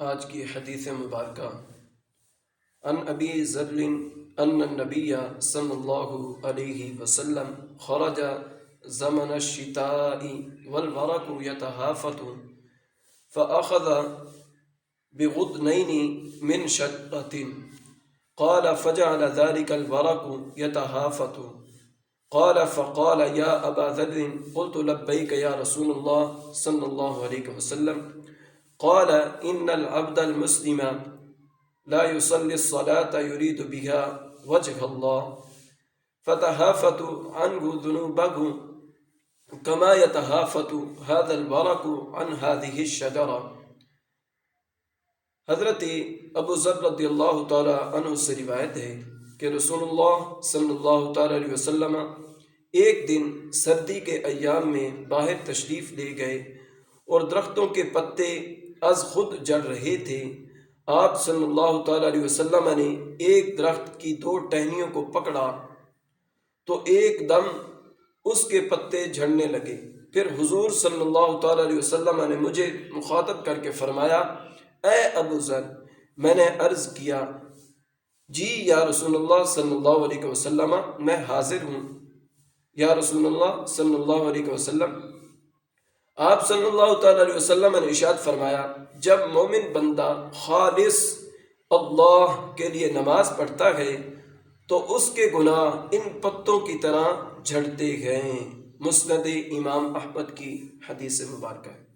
آج کی حدیث مبارکہ ان ابی ذر ان النبی صلی اللہ علیہ وسلم خرج زمن الشتاء والورق يتهافت فأخذ بغضنين من شجرة قال فجعل ذلك الورق يتهافت قال فقال يا أبا ذر قلت لبيك يا رسول الله صلى الله عليه وسلم قال إن العبد المسلم لا يصلي الصلاة يريد بها وجه الله فتهافت عنه ذنوبه كما يتهافت هذا الورق عن هذه الشجرة۔ حضرت ابو ذر رضی اللہ تعالی عنہ سے روایت ہے کہ رسول اللہ صلی اللہ تعالی علیہ وسلم ایک دن سردی کے ایام میں باہر تشریف لے گئے اور درختوں کے پتے از خود جڑ رہے تھے۔ آپ صلی اللہ تعالی علیہ وسلم نے ایک درخت کی دو ٹہنیوں کو پکڑا تو ایک دم اس کے پتے جھڑنے لگے۔ پھر حضور صلی اللہ تعالی علیہ وسلم نے مجھے مخاطب کر کے فرمایا، اے ابو ذر۔ میں نے عرض کیا، جی یا رسول اللہ صلی اللہ علیہ وسلم، میں حاضر ہوں یا رسول اللہ صلی اللہ علیہ وسلم۔ آپ صلی اللہ تعالی علیہ وسلم نے ارشاد فرمایا، جب مومن بندہ خالص اللہ کے لیے نماز پڑھتا ہے تو اس کے گناہ ان پتوں کی طرح جھڑتے گئے۔ مسند امام احمد کی حدیث مبارکہ ہے۔